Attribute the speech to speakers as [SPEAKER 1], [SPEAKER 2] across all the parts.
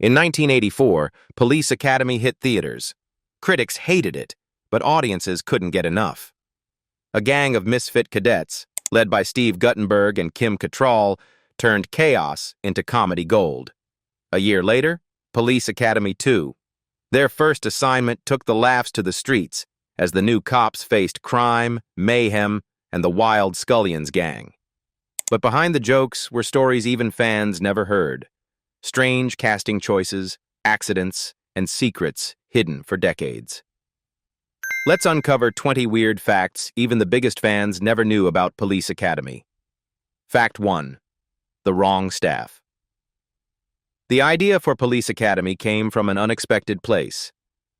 [SPEAKER 1] In 1984, Police Academy hit theaters. Critics hated it, but audiences couldn't get enough. A gang of misfit cadets, led by Steve Guttenberg and Kim Cattrall, turned chaos into comedy gold. A year later, Police Academy 2. Their first assignment took the laughs to the streets as the new cops faced crime, mayhem, and the wild Scullions gang. But behind the jokes were stories even fans never heard. Strange casting choices, accidents, and secrets hidden for decades. Let's uncover 20 weird facts even the biggest fans never knew about Police Academy. Fact 1. The wrong staff. The idea for Police Academy came from an unexpected place: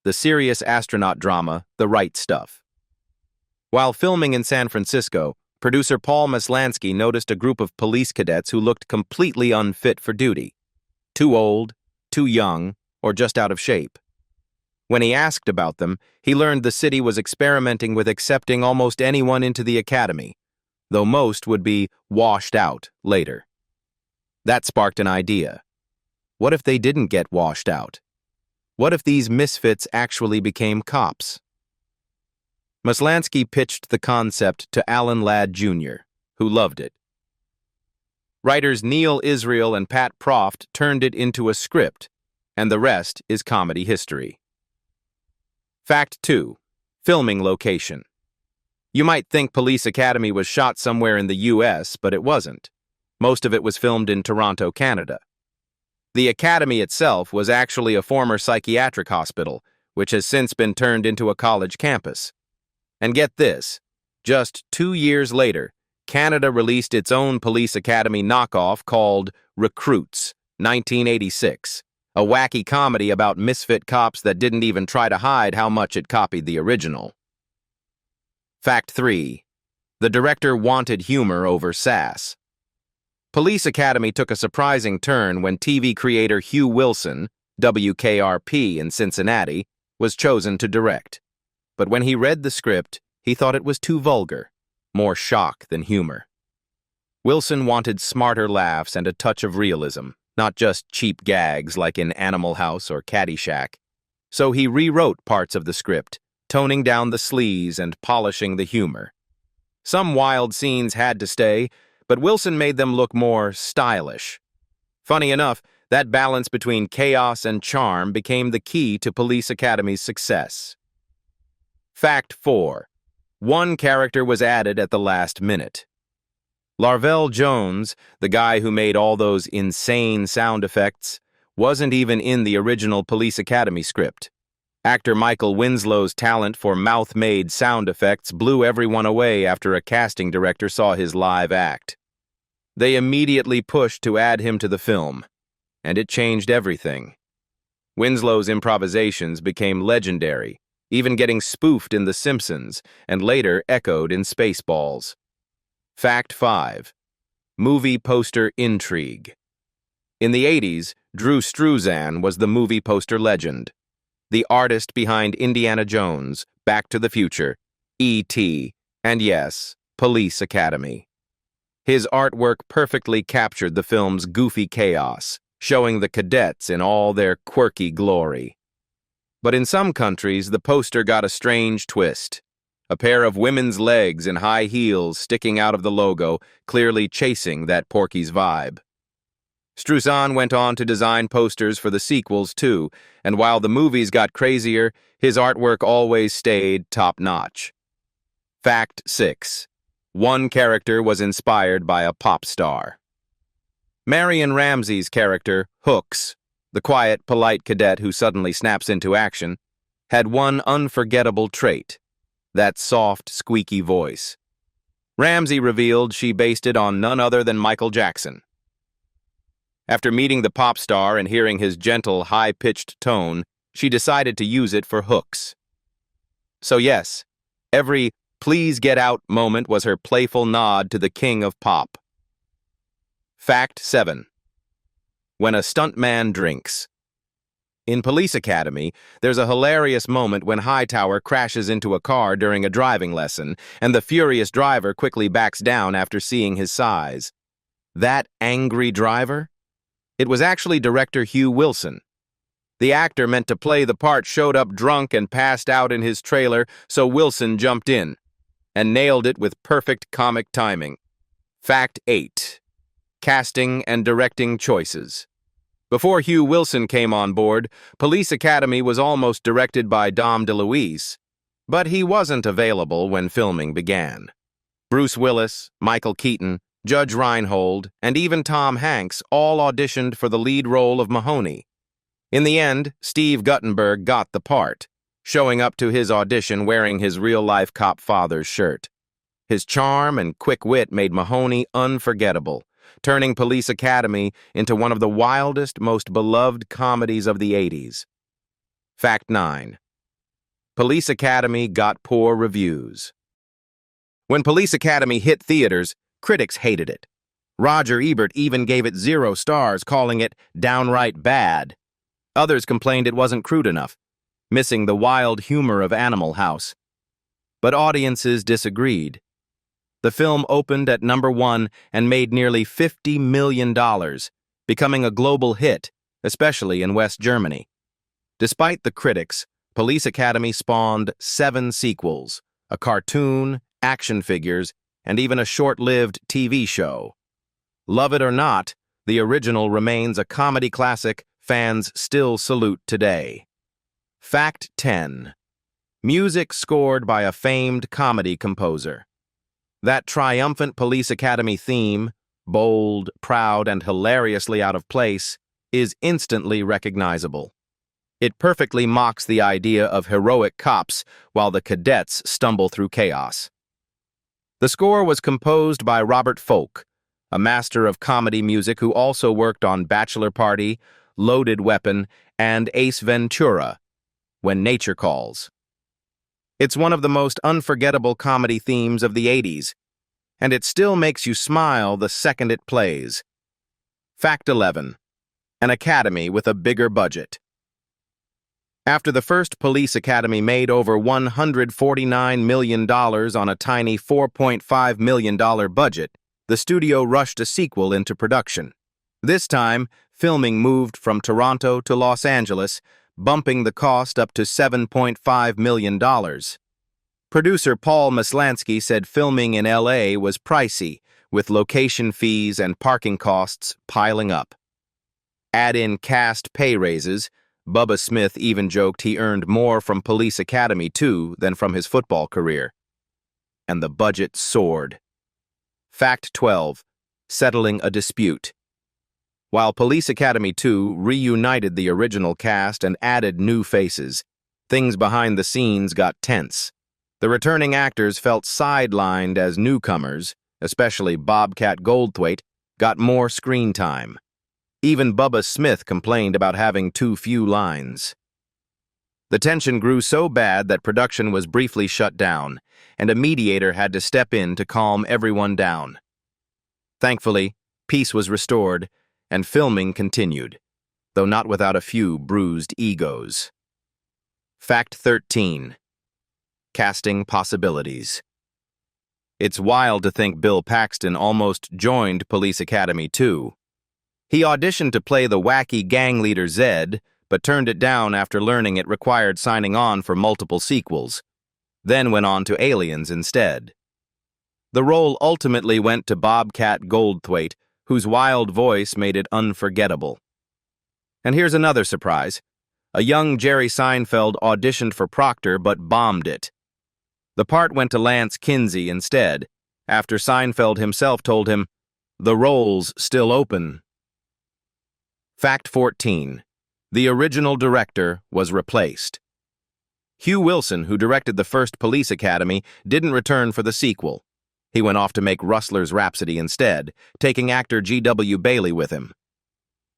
[SPEAKER 1] the serious astronaut drama, The Right Stuff. While filming in San Francisco, producer Paul Maslansky noticed a group of police cadets who looked completely unfit for duty. Too old, too young, or just out of shape. When he asked about them, he learned the city was experimenting with accepting almost anyone into the academy, though most would be washed out later. That sparked an idea. What if they didn't get washed out? What if these misfits actually became cops? Maslansky pitched the concept to Alan Ladd Jr., who loved it. Writers Neil Israel and Pat Proft turned it into a script, and the rest is comedy history. Fact 2. Filming location. You might think Police Academy was shot somewhere in the U.S., but it wasn't. Most of it was filmed in Toronto, Canada. The Academy itself was actually a former psychiatric hospital, which has since been turned into a college campus. And get this, just 2 years later, Canada released its own Police Academy knockoff called Recruits, 1986, a wacky comedy about misfit cops that didn't even try to hide how much it copied the original. Fact 3. The director wanted humor over sass. Police Academy took a surprising turn when TV creator Hugh Wilson, WKRP in Cincinnati, was chosen to direct. But when he read the script, he thought it was too vulgar. More shock than humor. Wilson wanted smarter laughs and a touch of realism, not just cheap gags like in Animal House or Caddyshack. So he rewrote parts of the script, toning down the sleaze and polishing the humor. Some wild scenes had to stay, but Wilson made them look more stylish. Funny enough, that balance between chaos and charm became the key to Police Academy's success. Fact 4. One character was added at the last minute. Larvell Jones, the guy who made all those insane sound effects, wasn't even in the original Police Academy script. Actor Michael Winslow's talent for mouth-made sound effects blew everyone away after a casting director saw his live act. They immediately pushed to add him to the film, and it changed everything. Winslow's improvisations became legendary, even getting spoofed in The Simpsons, and later echoed in Spaceballs. Fact 5. Movie poster intrigue. In the 80s, Drew Struzan was the movie poster legend. The artist behind Indiana Jones, Back to the Future, E.T., and yes, Police Academy. His artwork perfectly captured the film's goofy chaos, showing the cadets in all their quirky glory. But in some countries, the poster got a strange twist. A pair of women's legs in high heels sticking out of the logo, clearly chasing that Porky's vibe. Struzan went on to design posters for the sequels too, and while the movies got crazier, his artwork always stayed top-notch. Fact 6. One character was inspired by a pop star. Marion Ramsey's character, Hooks, the quiet, polite cadet who suddenly snaps into action, had one unforgettable trait: that soft, squeaky voice. Ramsey revealed she based it on none other than Michael Jackson. After meeting the pop star and hearing his gentle, high-pitched tone, she decided to use it for Hooks. So yes, every "please get out" moment was her playful nod to the king of pop. Fact 7. When a stuntman drinks. In Police Academy, there's a hilarious moment when Hightower crashes into a car during a driving lesson, and the furious driver quickly backs down after seeing his size. That angry driver? It was actually director Hugh Wilson, The actor meant to play the part showed up drunk and passed out in his trailer, so Wilson jumped in and nailed it with perfect comic timing. Fact 8. Casting and directing choices. Before Hugh Wilson came on board, Police Academy was almost directed by Dom DeLuise, but he wasn't available when filming began. Bruce Willis, Michael Keaton, Judge Reinhold, and even Tom Hanks all auditioned for the lead role of Mahoney. In the end, Steve Guttenberg got the part, showing up to his audition wearing his real-life cop father's shirt. His charm and quick wit made Mahoney unforgettable, turning Police Academy into one of the wildest, most beloved comedies of the 80s. Fact 9. Police Academy got poor reviews. When Police Academy hit theaters, critics hated it. Roger Ebert even gave it 0 stars, calling it downright bad. Others complained it wasn't crude enough, missing the wild humor of Animal House. But audiences disagreed. The film opened at #1 and made nearly $50 million, becoming a global hit, especially in West Germany. Despite the critics, Police Academy spawned 7 sequels, a cartoon, action figures, and even a short-lived TV show. Love it or not, the original remains a comedy classic fans still salute today. Fact 10. Music scored by a famed comedy composer. That triumphant Police Academy theme, bold, proud, and hilariously out of place, is instantly recognizable. It perfectly mocks the idea of heroic cops while the cadets stumble through chaos. The score was composed by Robert Folk, a master of comedy music who also worked on Bachelor Party, Loaded Weapon, and Ace Ventura, When Nature Calls. It's one of the most unforgettable comedy themes of the 80s, and it still makes you smile the second it plays. Fact 11. An academy with a bigger budget. After the first Police Academy made over $149 million on a tiny $4.5 million budget, the studio rushed a sequel into production. This time, filming moved from Toronto to Los Angeles, bumping the cost up to $7.5 million. Producer Paul Maslansky said filming in LA was pricey, with location fees and parking costs piling up. Add in cast pay raises, Bubba Smith even joked he earned more from Police Academy 2 than from his football career. And the budget soared. Fact 12. Settling a dispute. While Police Academy 2 reunited the original cast and added new faces, things behind the scenes got tense. The returning actors felt sidelined as newcomers, especially Bobcat Goldthwait, got more screen time. Even Bubba Smith complained about having too few lines. The tension grew so bad that production was briefly shut down, and a mediator had to step in to calm everyone down. Thankfully, peace was restored, and filming continued, though not without a few bruised egos. Fact 13. Casting possibilities. It's wild to think Bill Paxton almost joined Police Academy 2. He auditioned to play the wacky gang leader Zed, but turned it down after learning it required signing on for multiple sequels, then went on to Aliens instead. The role ultimately went to Bobcat Goldthwait, whose wild voice made it unforgettable. And here's another surprise. A young Jerry Seinfeld auditioned for Proctor but bombed it. The part went to Lance Kinsey instead, after Seinfeld himself told him, "The role's still open." Fact 14. The original director was replaced. Hugh Wilson, who directed the first Police Academy, didn't return for the sequel. He went off to make Rustler's Rhapsody instead, taking actor G.W. Bailey with him.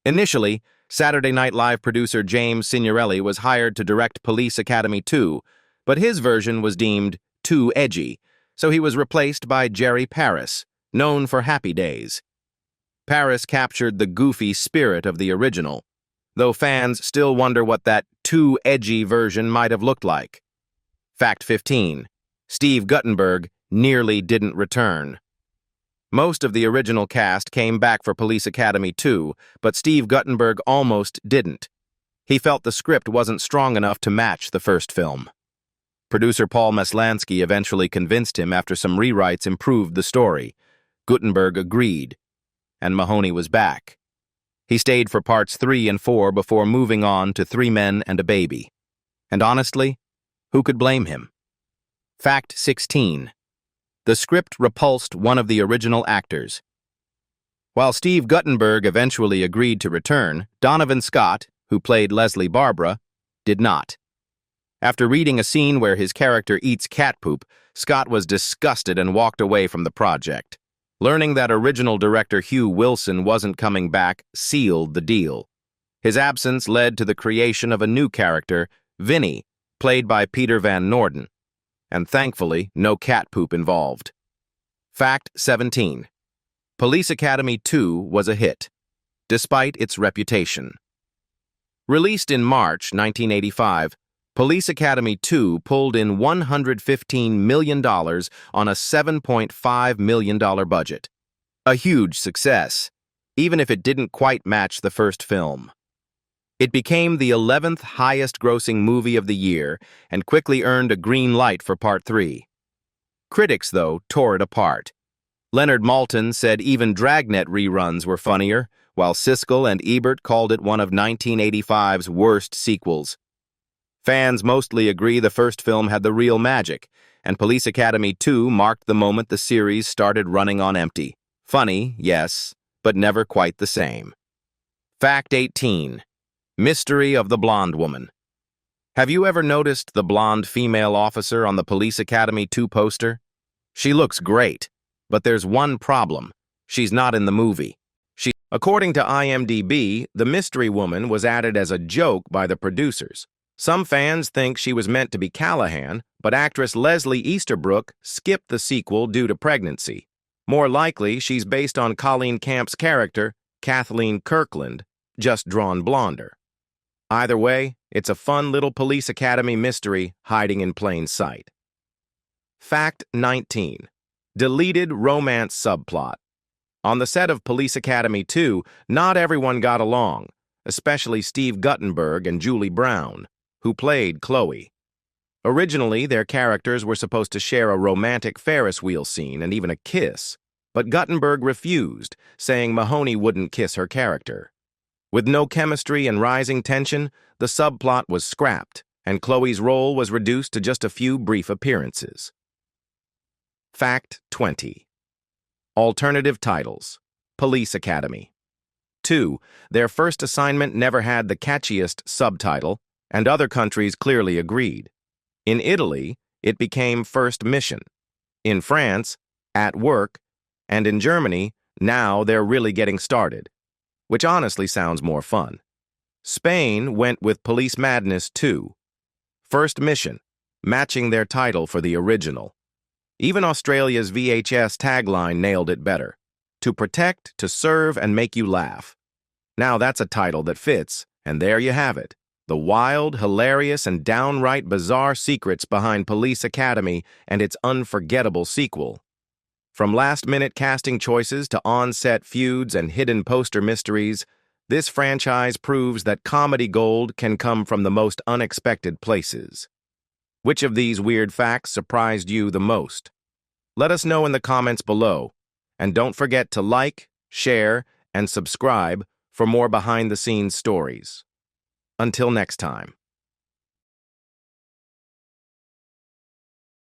[SPEAKER 1] Initially, Saturday Night Live producer James Signorelli was hired to direct Police Academy 2, but his version was deemed too edgy, so he was replaced by Jerry Paris, known for Happy Days. Paris captured the goofy spirit of the original, though fans still wonder what that too edgy version might have looked like. Fact 15. Steve Guttenberg nearly didn't return. Most of the original cast came back for Police Academy 2, but Steve Guttenberg almost didn't. He felt the script wasn't strong enough to match the first film. Producer Paul Maslansky eventually convinced him after some rewrites improved the story. Guttenberg agreed, and Mahoney was back. He stayed for parts 3 and 4 before moving on to 3 Men and a Baby. And honestly, who could blame him? Fact 16. The script repulsed one of the original actors. While Steve Guttenberg eventually agreed to return, Donovan Scott, who played Leslie Barbara, did not. After reading a scene where his character eats cat poop, Scott was disgusted and walked away from the project. Learning that original director Hugh Wilson wasn't coming back sealed the deal. His absence led to the creation of a new character, Vinny, played by Peter Van Norden. And thankfully, no cat poop involved. Fact 17. Police Academy 2 was a hit, despite its reputation. Released in March 1985, Police Academy 2 pulled in $115 million on a $7.5 million budget. A huge success, even if it didn't quite match the first film. It became the 11th highest-grossing movie of the year and quickly earned a green light for Part 3. Critics, though, tore it apart. Leonard Maltin said even Dragnet reruns were funnier, while Siskel and Ebert called it one of 1985's worst sequels. Fans mostly agree the first film had the real magic, and Police Academy 2 marked the moment the series started running on empty. Funny, yes, but never quite the same. Fact 18. Mystery of the Blonde Woman. Have you ever noticed the blonde female officer on the Police Academy 2 poster? She looks great, but there's one problem. She's not in the movie. According to IMDb, the mystery woman was added as a joke by the producers. Some fans think she was meant to be Callahan, but actress Leslie Easterbrook skipped the sequel due to pregnancy. More likely, she's based on Colleen Camp's character, Kathleen Kirkland, just drawn blonder. Either way, it's a fun little Police Academy mystery hiding in plain sight. Fact 19. Deleted romance subplot. On the set of Police Academy 2, not everyone got along, especially Steve Guttenberg and Julie Brown, who played Chloe. Originally, their characters were supposed to share a romantic Ferris wheel scene and even a kiss, but Guttenberg refused, saying Mahoney wouldn't kiss her character. With no chemistry and rising tension, the subplot was scrapped, and Chloe's role was reduced to just a few brief appearances. Fact 20. Alternative titles. Police Academy. 2. Their first assignment never had the catchiest subtitle, and other countries clearly agreed. In Italy, it became First Mission. In France, At Work, and in Germany, Now They're Really Getting Started, which honestly sounds more fun. Spain went with Police Madness 2. First Mission, matching their title for the original. Even Australia's VHS tagline nailed it better. To protect, to serve, and make you laugh. Now that's a title that fits, and there you have it. The wild, hilarious, and downright bizarre secrets behind Police Academy and its unforgettable sequel. From last-minute casting choices to on-set feuds and hidden poster mysteries, this franchise proves that comedy gold can come from the most unexpected places. Which of these weird facts surprised you the most? Let us know in the comments below, and don't forget to like, share, and subscribe for more behind-the-scenes stories. Until next time.